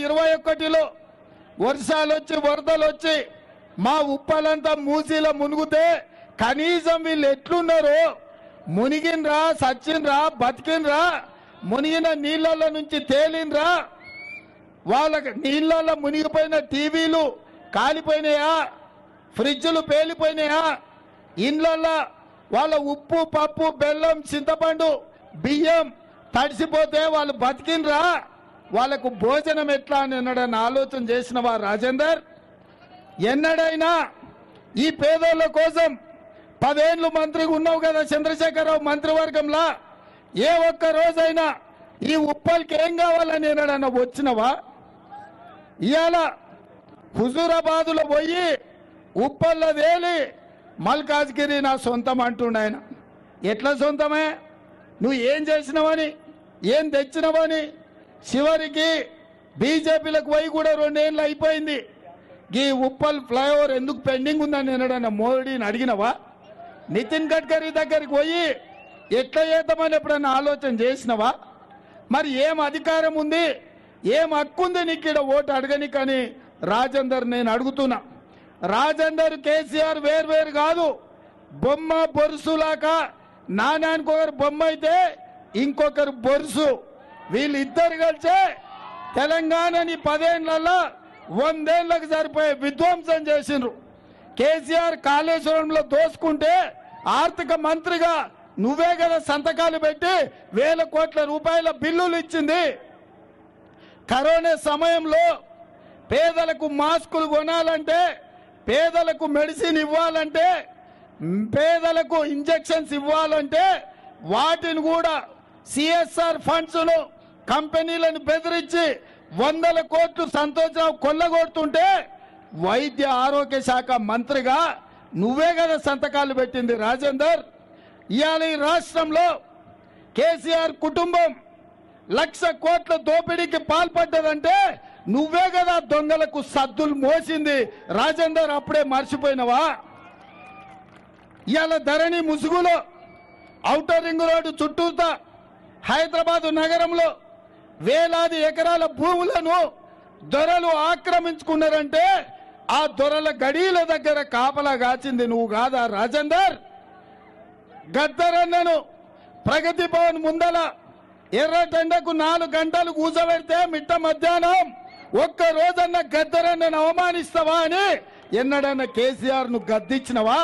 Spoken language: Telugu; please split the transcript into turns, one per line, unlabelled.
2021లో వర్షాలు వచ్చి వరదలు వచ్చి మా ఉప్పలంతా మూసీలో మునుగుతే కనీసం వీళ్ళు ఎట్లున్నారు, మునిగినరా, సచ్చినరా, బతికినరా, మునిగిన నీళ్ళల్లో నుంచి తేలినరా, వాళ్ళకి నీళ్ళల్లో మునిగిపోయిన టీవీలు కాలిపోయినాయా, ఫ్రిడ్జ్లు పేలిపోయినాయా, ఇండ్లల్లో వాళ్ళ ఉప్పు పప్పు బెల్లం చింతపండు బియ్యం తడిసిపోతే వాళ్ళు బతికినరా, వాళ్ళకు భోజనం ఎట్లా అని ఎన్నడైనా ఆలోచన చేసినవా రాజేందర్? ఎన్నడైనా ఈ పేదోళ్ళ కోసం 10 ఏళ్ళు మంత్రిగా ఉన్నావు కదా చంద్రశేఖరరావు మంత్రివర్గంలో, ఏ ఒక్క రోజైనా ఈ ఉప్పల్కి ఏం కావాలని ఎన్నడైనా వచ్చినవా? ఇవాళ హుజూరాబాదులో పోయి ఉప్పల్లో తేలి మల్కాజ్గిరి నా సొంతం అంటుండ ఆయన. ఎట్లా సొంతమే? నువ్వు ఏం చేసినవని, ఏం తెచ్చినవని? చివరికి బీజేపీలకు పోయి కూడా 2 ఏళ్ళు అయిపోయింది. ఈ ఉప్పల్ ఫ్లైఓవర్ ఎందుకు పెండింగ్ ఉందని ఎన్నడన్నా మోడీని అడిగినవా? నితిన్ గడ్కరీ దగ్గరికి పోయి ఎట్లా చేద్దామని ఎప్పుడన్నా ఆలోచన చేసినవా? మరి ఏం అధికారం ఉంది, ఏం హక్కు ఉంది నీకు ఇక్కడ ఓటు అడగని? కానీ రాజేందర్ నేను అడుగుతున్నా, రాజేందర్ కేసీఆర్ వేరు కాదు, బొమ్మ బొరుసులాగా నానానికి ఒకరు బొమ్మ అయితే ఇంకొకరు బొరుసు, వీళ్ళిద్దరు కలిసే తెలంగాణని 10 ఏళ్లలో 100 ఏళ్లకు సరిపోయే విధ్వంసం చేసిండ్రు. కేసీఆర్ కాళేశ్వరంలో దోసుకుంటే ఆర్థిక మంత్రిగా నువ్వే కదా సంతకాలు పెట్టి 1000 కోట్ల రూపాయల బిల్లులు ఇచ్చింది. కరోనా సమయంలో పేదలకు మాస్కులు కొనాలంటే, పేదలకు మెడిసిన్ ఇవ్వాలంటే, పేదలకు ఇంజెక్షన్స్ ఇవ్వాలంటే వాటిని కూడా సిఎస్ఆర్ ఫండ్స్ను కంపెనీలను బెదిరించి 100 కోట్లు సంతోషరావు కొల్లగొడుతుంటే వైద్య ఆరోగ్య శాఖ మంత్రిగా నువ్వే కదా సంతకాలు పెట్టింది రాజేందర్. ఇవాళ ఈ రాష్ట్రంలో కేసీఆర్ కుటుంబం 1,00,000 కోట్ల దోపిడీకి పాల్పడ్డదంటే నువ్వే కదా దొంగలకు సద్దులు మోసింది రాజేందర్. అప్పుడే మర్చిపోయినవా? ఇవాళ ధరణి ముసుగులో ఔటర్ రింగ్ రోడ్డు చుట్టూతా హైదరాబాదు నగరంలో వేలాది ఎకరాల భూములను దొరలు ఆక్రమించుకున్నారంటే ఆ దొరల గడీల దగ్గర కాపలా కాచింది నువ్వు కాదా రాజేందర్? గద్దరన్నను ప్రగతి భవన్ ముందల ఎర్రటెండకు 4 గంటలు కూర్చోబెడితే మిట్ట మధ్యాహ్నం ఒక్క రోజన్న గద్దరన్నను అవమానిస్తావా అని ఎన్నడన్నా కేసీఆర్ ను గద్దించినవా?